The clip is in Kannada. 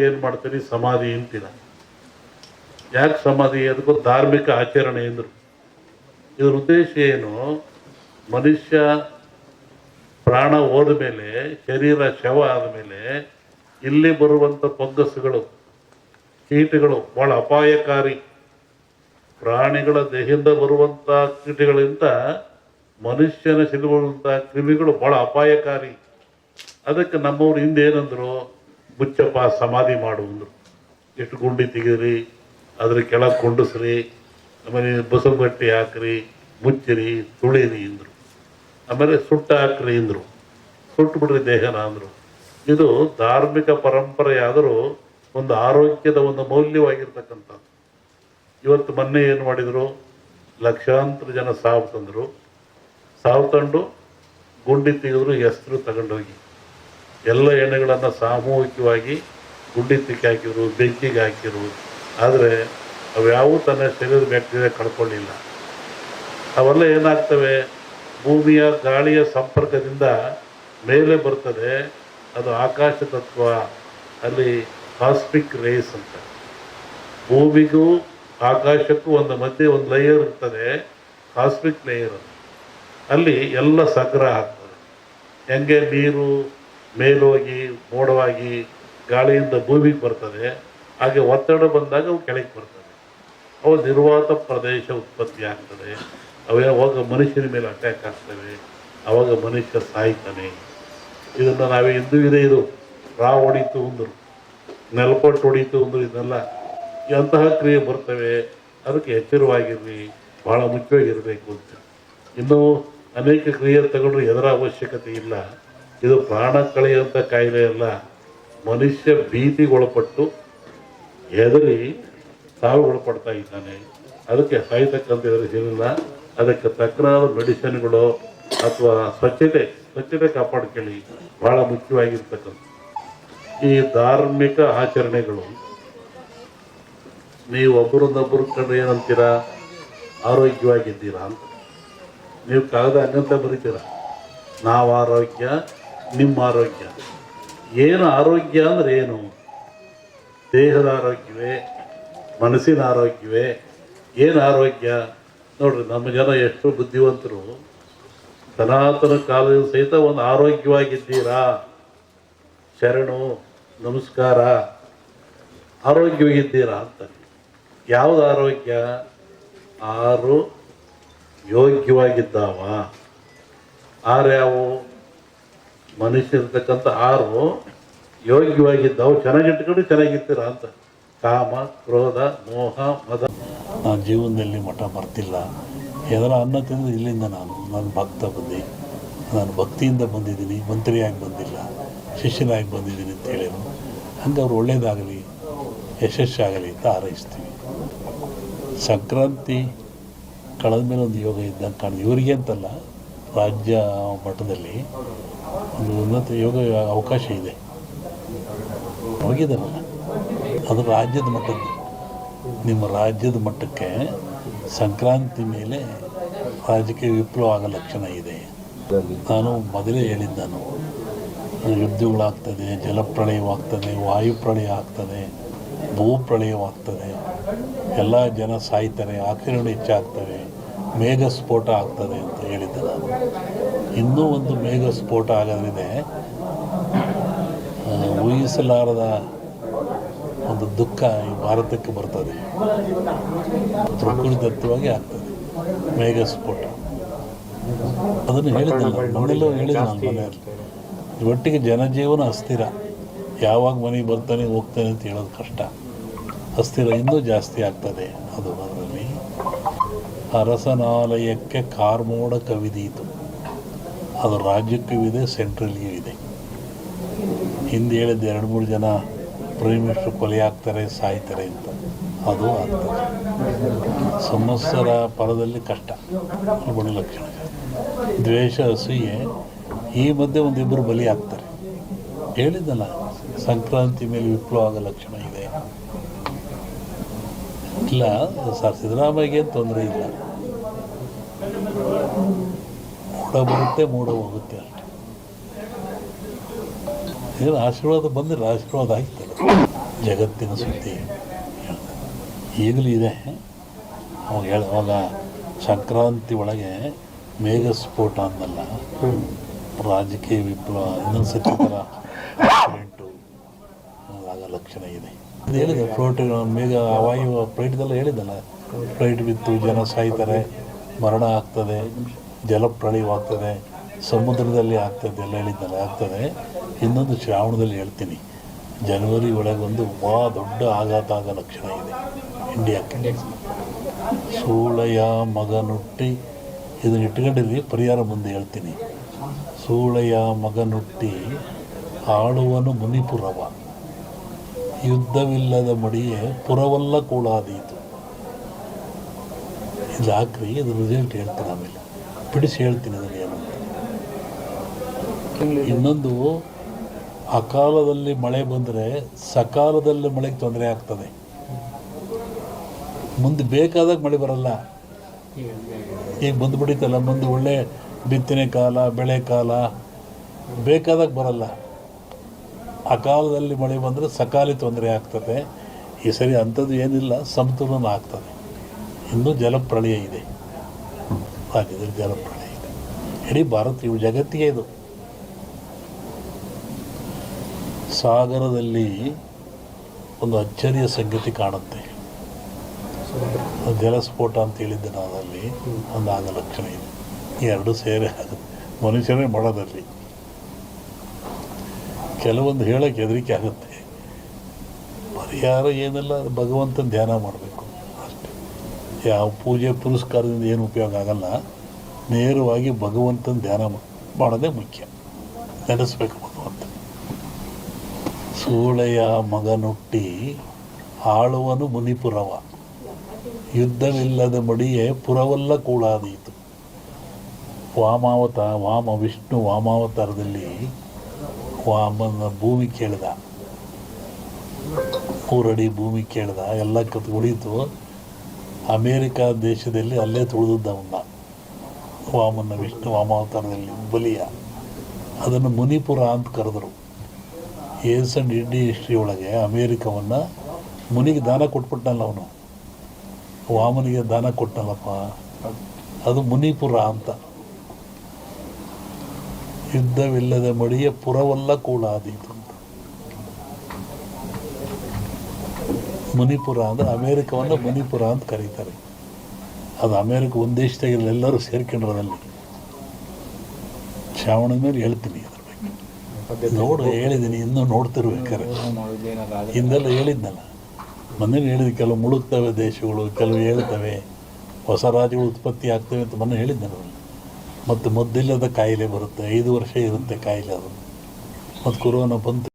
ಏನು ಮಾಡ್ತೀರಿ ಸಮಾಧಿ ಅಂತೀರ. ಯಾಕೆ ಸಮಾಧಿ? ಅದಕ್ಕೂ ಧಾರ್ಮಿಕ ಆಚರಣೆ ಎಂದರು. ಇದ್ರ ಉದ್ದೇಶ ಏನು? ಮನುಷ್ಯ ಪ್ರಾಣ ಹೋದ ಮೇಲೆ, ಶರೀರ ಶವ ಆದಮೇಲೆ ಇಲ್ಲಿ ಬರುವಂಥ ಫಂಗಸ್ಗಳು, ಕೀಟಗಳು ಬಹಳ ಅಪಾಯಕಾರಿ. ಪ್ರಾಣಿಗಳ ದೇಹದಿಂದ ಬರುವಂಥ ಕೀಟಗಳಿಂದ ಮನುಷ್ಯನ ಸಿಲುಬರುವಂಥ ಕ್ರಿಮಿಗಳು ಬಹಳ ಅಪಾಯಕಾರಿ. ಅದಕ್ಕೆ ನಮ್ಮವ್ರು ಹಿಂದೆ ಏನಂದ್ರು, ಮುಚ್ಚಪ್ಪ ಸಮಾಧಿ ಮಾಡುವಂದ್ರು. ಎಷ್ಟು ಗುಂಡಿ ತೆಗೀರಿ, ಅದ್ರ ಕೆಳಗೆ ಕೊಂಡಸ್ರಿ, ಆಮೇಲೆ ಬಸವಗಟ್ಟಿ ಹಾಕ್ರಿ, ಮುಚ್ಚಿರಿ, ತುಳಿರಿ ಅಂದರು. ಆಮೇಲೆ ಸುಟ್ಟ ಹಾಕ್ರಿ ಅಂದರು, ಸುಟ್ಟು ಬಿಡ್ರಿ ದೇಹನ ಅಂದರು. ಇದು ಧಾರ್ಮಿಕ ಪರಂಪರೆಯಾದರೂ ಒಂದು ಆರೋಗ್ಯದ ಒಂದು ಮೌಲ್ಯವಾಗಿರ್ತಕ್ಕಂಥದ್ದು. ಇವತ್ತು ಮೊನ್ನೆ ಏನು ಮಾಡಿದರು, ಲಕ್ಷಾಂತರ ಜನ ಸಾವು ತಂದರು. ಸಾವು ತಂದು ಗುಂಡಿ ತೆಗೆದ್ರು, ಹೆಸರು ತಗೊಂಡೋಗಿ ಎಲ್ಲ ಎಣ್ಣೆಗಳನ್ನು ಸಾಮೂಹಿಕವಾಗಿ ಗುಂಡಿ ತಿಕ್ಕಿ ಹಾಕಿದ್ರು, ಬೆಂಕಿಗೆ ಹಾಕಿರು. ಆದರೆ ಅವ್ಯಾವೂ ತನ್ನ ಶರೀರದ ಬ್ಯಾಕ್ಟೀರಿಯಾ ಕಳ್ಕೊಳ್ಳಿಲ್ಲ. ಅವೆಲ್ಲ ಏನಾಗ್ತವೆ, ಭೂಮಿಯ ಗಾಳಿಯ ಸಂಪರ್ಕದಿಂದ ಮೇಲೆ ಬರ್ತದೆ. ಅದು ಆಕಾಶ ತತ್ವ, ಅಲ್ಲಿ ಕಾಸ್ಮಿಕ್ ರೇಸ್ ಅಂತ. ಭೂಮಿಗೂ ಆಕಾಶಕ್ಕೂ ಒಂದು ಮಧ್ಯೆ ಒಂದು ಲೇಯರ್ ಇರ್ತದೆ, ಕಾಸ್ಮಿಕ್ ಲೇಯರ್. ಅಲ್ಲಿ ಎಲ್ಲ ಸಂಗ್ರಹ ಆಗ್ತದೆ. ಹೆಂಗೆ ನೀರು ಮೇಲೋಗಿ ಮೋಡವಾಗಿ ಗಾಳಿಯಿಂದ ಭೂಮಿಗೆ ಬರ್ತದೆ, ಹಾಗೆ ಒತ್ತಡ ಬಂದಾಗ ಅವು ಕೆಳಗೆ ಬರ್ತದೆ. ಅವು ನಿರ್ವಾತ ಪ್ರದೇಶ ಉತ್ಪತ್ತಿ ಆಗ್ತದೆ. ಅವಾಗ ಮನುಷ್ಯನ ಮೇಲೆ ಅಟ್ಯಾಕ್ ಆಗ್ತವೆ. ಅವಾಗ ಮನುಷ್ಯ ಸಾಯ್ತಾನೆ. ಇದನ್ನು ನಾವೇ ಹಿಂದೂ ಇದೆ. ಇದು ಹೊಡಿತು ಅಂದರು, ನೆಲಪಟ್ಟು ಹೊಡಿತು ಅಂದರು. ಇದನ್ನೆಲ್ಲ ಅಂತಹ ಕ್ರಿಯೆ ಬರ್ತವೆ. ಅದಕ್ಕೆ ಎಚ್ಚರವಾಗಿರ್ರಿ, ಭಾಳ ಮುಖ್ಯವಾಗಿರಬೇಕು ಅಂತ. ಇನ್ನೂ ಅನೇಕ ಕ್ರಿಯೆ ತಗೊಂಡ್ರೆ ಎದರ ಅವಶ್ಯಕತೆ ಇಲ್ಲ. ಇದು ಪ್ರಾಣ ಕಳೆಯುವಂಥ ಕಾಯಿಲೆ ಅಲ್ಲ. ಮನುಷ್ಯ ಭೀತಿಗೊಳಪಟ್ಟು ಹೆದರಿ ಸಾವಿಗೊಳಪಡ್ತಾ ಇದ್ದಾನೆ. ಅದಕ್ಕೆ ಸಾಯ್ತಕ್ಕಂಥ ಎದುರಿಸಿಲ್ಲ. ಅದಕ್ಕೆ ತಕ್ಕನಾದ ಮೆಡಿಸಿನ್ಗಳು ಅಥವಾ ಸ್ವಚ್ಛತೆ ಕಾಪಾಡ್ಕೊಳ್ಳಿ, ಭಾಳ ಮುಖ್ಯವಾಗಿರ್ತಕ್ಕಂಥ. ಈ ಧಾರ್ಮಿಕ ಆಚರಣೆಗಳು ನೀವು ಒಬ್ಬರನ್ನೊಬ್ಬರು ಕಂಡ್ರೆ ಏನಂತೀರಾ, ಆರೋಗ್ಯವಾಗಿದ್ದೀರಾ ಅಂತ. ನೀವು ಕಾಗದ ಹಂಗಂತ ಬರೀತೀರ, ನಾವು ಆರೋಗ್ಯ, ನಿಮ್ಮ ಆರೋಗ್ಯ. ಏನು ಆರೋಗ್ಯ ಅಂದರೆ ಏನು? ದೇಹದ ಆರೋಗ್ಯವೇ, ಮನಸ್ಸಿನ ಆರೋಗ್ಯವೇ? ಏನು ಆರೋಗ್ಯ? ನೋಡ್ರಿ, ನಮ್ಮ ಜನ ಎಷ್ಟು ಬುದ್ಧಿವಂತರು. ಸನಾತನ ಕಾಲದ ಸಹಿತ ಒಂದು ಆರೋಗ್ಯವಾಗಿದ್ದೀರಾ, ಶರಣು ನಮಸ್ಕಾರ, ಆರೋಗ್ಯವಾಗಿದ್ದೀರಾ ಅಂತ. ಯಾವುದು ಆರೋಗ್ಯ? ಆರು ಯೋಗ್ಯವಾಗಿದ್ದಾವ. ಯಾವು? ಮನುಷ್ಯರ್ತಕ್ಕಂಥ 6 ಯೋಗ್ಯವಾಗಿದ್ದಾವು. ಚೆನ್ನಾಗಿಟ್ಕೊಂಡು ಚೆನ್ನಾಗಿರ್ತೀರ ಅಂತ. ಕಾಮ, ಕ್ರೋಧ, ಮೋಹ, ಮದ. ನಾನು ಜೀವನದಲ್ಲಿ ಮಠ ಬರ್ತಿಲ್ಲ. ಎದರ ಅನ್ನ ತಿಂದು ಇಲ್ಲಿಂದ ನಾನು ಭಕ್ತ ಬಂದು, ನಾನು ಭಕ್ತಿಯಿಂದ ಬಂದಿದ್ದೀನಿ, ಮಂತ್ರಿಯಾಗಿ ಬಂದಿಲ್ಲ, ಶಿಷ್ಯನಾಗಿ ಬಂದಿದ್ದೀನಿ ಅಂತ ಹೇಳಿದ್ರು. ಹಂಗೆ ಅವ್ರು ಒಳ್ಳೇದಾಗಲಿ, ಯಶಸ್ಸಾಗಲಿ ಅಂತ ಹಾರೈಸ್ತೀವಿ. ಸಂಕ್ರಾಂತಿ ಕಳೆದ ಮೇಲೆ ಒಂದು ಯೋಗ ಇದ್ದಂಗೆ ಕಾಣಿದೆ. ಇವರಿಗೆ ಅಂತಲ್ಲ, ರಾಜ್ಯ ಮಟ್ಟದಲ್ಲಿ ಒಂದು ಉನ್ನತ ಯೋಗ ಅವಕಾಶ ಇದೆ. ಹೋಗಿದ್ದಾರಲ್ಲ, ಅದು ರಾಜ್ಯದ ಮಟ್ಟದ್ದು. ನಿಮ್ಮ ರಾಜ್ಯದ ಮಟ್ಟಕ್ಕೆ ಸಂಕ್ರಾಂತಿ ಮೇಲೆ ರಾಜಕೀಯ ವಿಪ್ಲವ ಆಗೋ ಲಕ್ಷಣ ಇದೆ. ನಾನು ಮೊದಲೇ ಹೇಳಿದ್ದು, ಯುದ್ಧಗಳಾಗ್ತದೆ, ಜಲಪ್ರಳಯವಾಗ್ತದೆ, ವಾಯುಪ್ರಳಯ ಆಗ್ತದೆ, ಭೂಪ್ರಳಯವಾಗ್ತದೆ, ಎಲ್ಲ ಜನ ಸಾಯ್ತಾರೆ, ಆಕ್ಸಿಡೆಂಟ್ ಹೆಚ್ಚಾಗ್ತವೆ, ಮೇಘ ಸ್ಫೋಟ ಆಗ್ತದೆ ಅಂತ ಹೇಳಿದ್ದೆ ನಾನು. ಇನ್ನೂ ಒಂದು ಮೇಘ ಸ್ಫೋಟ ಆಗೋದ್ರಿದೆ. ಊಹಿಸಲಾರದ ಒಂದು ದುಃಖ ಈ ಭಾರತಕ್ಕೆ ಬರ್ತದೆ. ಪ್ರಕೃತಿದತ್ತವಾಗಿ ಆಗ್ತದೆ ಮೇಘ ಸ್ಫೋಟ. ಅದನ್ನು ಹೇಳಿದ್ದಲ್ಲ, ಮನೆಯಲ್ಲೂ ಹೇಳಿದ್ದೆ ನಾನು ಮನೆಯಲ್ಲಿ. ಒಟ್ಟಿಗೆ ಜನಜೀವನ ಅಸ್ಥಿರ. ಯಾವಾಗ ಮನೆಗೆ ಬರ್ತಾನೆ ಹೋಗ್ತಾನೆ ಅಂತ ಹೇಳೋದು ಕಷ್ಟ. ಅಸ್ಥಿರ ಇನ್ನೂ ಜಾಸ್ತಿ ಆಗ್ತದೆ. ಅದು ಅದರಲ್ಲಿ ಅರಸನಾಲಯಕ್ಕೆ ಕಾರ್ಮೋಡ ಕವಿದೀತು. ಅದು ರಾಜ್ಯಕ್ಕೂ ಇದೆ, ಸೆಂಟ್ರಲ್ಗೂ ಇದೆ. ಹಿಂದೆ ಹೇಳಿದ್ದು 2-3 ಜನ ಪ್ರೈಮ್ ಮಿನಿಸ್ಟರ್ ಕೊಲೆ ಆಗ್ತಾರೆ, ಸಾಯ್ತಾರೆ ಅಂತ. ಅದು ಆಗ್ತದೆ. ಸಂವತ್ಸರ ಪರದಲ್ಲಿ ಕಷ್ಟ, ಬಡ ಲಕ್ಷಣ. ದ್ವೇಷ, ಅಸೂಯೆ, ಈ ಮಧ್ಯೆ ಒಂದಿಬ್ಬರು ಬಲಿ ಆಗ್ತಾರೆ. ಹೇಳಿದ್ದಲ್ಲ, ಸಂಕ್ರಾಂತಿ ಮೇಲೆ ವಿಪ್ಲವ ಆಗೋ ಲಕ್ಷಣ ಇದೆ. ಇಲ್ಲ ಸರ್, ಸಿದ್ದರಾಮಯ್ಯಗೆ ತೊಂದರೆ ಇಲ್ಲ. ಮೂಡ ಬರುತ್ತೆ, ಮೂಡ ಹೋಗುತ್ತೆ ಅಷ್ಟೆ. ಏನು ಆಶೀರ್ವಾದ ಬಂದರೆ ಆಶೀರ್ವಾದ ಆಗ್ತದೆ. ಜಗತ್ತಿನ ಸುದ್ದಿ ಈಗಲೂ ಇದೆ. ಅವಾಗ ಸಂಕ್ರಾಂತಿ ಒಳಗೆ ಮೇಘ ಸ್ಫೋಟ ಅಂದಲ್ಲ, ರಾಜಕೀಯ ವಿಪ್ಲವ ಇನ್ನೊಂದು ಸತಿ ಥರ ಆಕ್ಸಿಡೆಂಟು ಆಗ ಲಕ್ಷಣ ಇದೆ. ಅದು ಹೇಳಿದೆ ಫ್ಲೋಟ್ ಮೇಘ ವಾಯು ಫ್ಲೈಟ್ದೆಲ್ಲ ಹೇಳಿದ್ದಲ್ಲ, ಫ್ಲೈಟ್ ಬಿತ್ತು, ಜನ ಸಾಯ್ತಾರೆ, ಮರಣ ಆಗ್ತದೆ, ಜಲಪ್ರಳಯವಾಗ್ತದೆ, ಸಮುದ್ರದಲ್ಲಿ ಆಗ್ತದೆ ಎಲ್ಲ ಹೇಳಿದ್ದಲ್ಲ ಆಗ್ತದೆ. ಇನ್ನೊಂದು ಶ್ರಾವಣದಲ್ಲಿ ಹೇಳ್ತೀನಿ, ಜನವರಿ ಒಳಗೊಂದು ದೊಡ್ಡ ಆಘಾತ ಆಗ ಲಕ್ಷಣ ಇದೆ ಇಂಡಿಯಾಕ್ಕೆ. ಸೂಳೆಯ ಮಗನುಟ್ಟಿ, ಇದನ್ನು ಇಟ್ಕೊಂಡಿರಲಿ, ಪರಿಹಾರ ಮುಂದೆ ಹೇಳ್ತೀನಿ. ಸೂಳೆಯ ಮಗನುಟ್ಟಿ ಆಳುವನು ಮುನಿಪುರವ, ಯುದ್ಧವಿಲ್ಲದ ಮಡಿಯೇ ಪುರವಲ್ಲ ಕೂಳಾದೀತು. ಇದು ಹಾಕ್ರಿ, ಇದು ರಿಸಲ್ಟ್ ಹೇಳ್ತೀನಿ, ಆಮೇಲೆ ಬಿಡಿಸಿ ಹೇಳ್ತೀನಿ ಅದನ್ನು ಏನು. ಇನ್ನೊಂದು, ಅಕಾಲದಲ್ಲಿ ಮಳೆ ಬಂದರೆ ಸಕಾಲದಲ್ಲಿ ಮಳೆಗೆ ತೊಂದರೆ ಆಗ್ತದೆ. ಮುಂದೆ ಬೇಕಾದಾಗ ಮಳೆ ಬರಲ್ಲ. ಈಗ ಬಂದುಬಿಡಿತಲ್ಲ, ಮುಂದೆ ಒಳ್ಳೆ ಬಿತ್ತನೆ ಕಾಲ, ಬೆಳೆ ಕಾಲ, ಬೇಕಾದಾಗ ಬರಲ್ಲ. ಅಕಾಲದಲ್ಲಿ ಮಳೆ ಬಂದರೆ ಸಕಾಲಿ ತೊಂದರೆ ಆಗ್ತದೆ. ಈ ಸರಿ ಅಂಥದ್ದು ಏನಿಲ್ಲ, ಸಮತೋಲನ ಆಗ್ತದೆ. ಇನ್ನೂ ಜಲಪ್ರಳಯ ಇದೆ, ರಾಜ್ಯದಲ್ಲಿ ಜಲಪ್ರಳಯ ಇದೆ. ಇಡೀ ಭಾರತ, ಜಗತ್ತಿಗೆ ಇದು. ಸಾಗರದಲ್ಲಿ ಒಂದು ಅಚ್ಚರಿಯ ಸಂಗತಿ ಕಾಣುತ್ತೆ. ಜಲಸ್ಫೋಟ ಅಂತ ಹೇಳಿದ್ದೆ ನಾನು, ಅಲ್ಲಿ ಒಂದು ಆಗ ಲಕ್ಷಣ ಇದೆ. ಈ ಎರಡು ಸೇರಿ ಆಗುತ್ತೆ, ಮನುಷ್ಯರೇ ಮಾಡೋದಲ್ಲಿ. ಕೆಲವೊಂದು ಹೇಳೋಕ್ಕೆ ಹೆದರಿಕೆ ಆಗುತ್ತೆ. ಪರಿಹಾರ ಏನೆಲ್ಲ ಭಗವಂತನ ಧ್ಯಾನ ಮಾಡಬೇಕು ಅಷ್ಟೇ. ಯಾವ ಪೂಜೆ ಪುರಸ್ಕಾರದಿಂದ ಏನು ಉಪಯೋಗ ಆಗಲ್ಲ. ನೇರವಾಗಿ ಭಗವಂತನ ಧ್ಯಾನ ಮಾಡೋದೇ ಮುಖ್ಯ. ನೆನೆಸ್ಬೇಕು ಭಗವಂತ. ಸೂಳೆಯ ಮಗನುಟ್ಟಿ ಆಳುವನು ಮುನಿಪುರವ, ಯುದ್ಧವಿಲ್ಲದ ಮಡಿಯೇ ಪುರವಲ್ಲ ಕೂಳಾದೀತು. ವಿಷ್ಣು ವಾಮಾವತಾರದಲ್ಲಿ ವಾಮನ ಭೂಮಿ ಕೇಳಿದ, 3 ಅಡಿ ಭೂಮಿ ಕೇಳಿದ, ಎಲ್ಲ ಉಳಿತು. ಅಮೇರಿಕಾ ದೇಶದಲ್ಲಿ ಅಲ್ಲೇ ತುಳಿದವನ್ನ ವಿಷ್ಣು ವಾಮಾವತಾರದಲ್ಲಿ ಬಲಿಯ. ಅದನ್ನು ಮುನಿಪುರ ಅಂತ ಕರೆದರು. ಏನ್ಸಂಡ್ ಇಂಡಿಯನ್ ಹಿಸ್ಟ್ರಿ ಒಳಗೆ ಅಮೇರಿಕವನ್ನು ಮುನಿಗೆ ದಾನ ಕೊಟ್ಬಿಟ್ಟನಲ್ಲ ಅವನು, ವಾಮನಿಗೆ ದಾನ ಕೊಟ್ಟನಲ್ಲಪ್ಪ, ಅದು ಮುನಿಪುರ ಅಂತ. ಯುದ್ಧವಿಲ್ಲದ ಮಡಿಯ ಪುರವಲ್ಲ ಕೂಳಾದೀತು ಅಂತ. ಮುನಿಪುರ ಅಂದರೆ ಅಮೇರಿಕವನ್ನು ಮುನಿಪುರ ಅಂತ ಕರೀತಾರೆ. ಅದು ಅಮೇರಿಕ ಒಂದು ದೇಶದಾಗಿಲ್ಲ, ಎಲ್ಲರೂ ಸೇರ್ಕೊಂಡಿರೋದಲ್ಲಿ. ಶ್ರಾವಣದ ಮೇಲೆ ಹೇಳ್ತೀನಿ ಅದ್ರ ಬಗ್ಗೆ. ಹೇಳಿದ್ದೀನಿ, ಇನ್ನೂ ನೋಡ್ತಿರ್ಬೇಕಾರೆ. ಹಿಂದೆಲ್ಲ ಹೇಳಿದ್ನಲ್ಲ, ಮೊನ್ನೆ ಹೇಳಿದ, ಕೆಲವು ಮುಳುಗ್ತವೆ ದೇಶಗಳು, ಕೆಲವು ಹೇಳ್ತವೆ, ಹೊಸ ರಾಜ್ಯಗಳು ಉತ್ಪತ್ತಿ ಆಗ್ತವೆ ಅಂತ ಮೊನ್ನೆ ಹೇಳಿದ್ದೆ. ಮತ್ತು ಮದ್ದಿಲ್ಲದ ಕಾಯಿಲೆ ಬರುತ್ತೆ, 5 ವರ್ಷ ಇರುತ್ತೆ ಕಾಯಿಲೆ ಅದು. ಮತ್ತು ಕೊರೋನಾ ಬಂತು.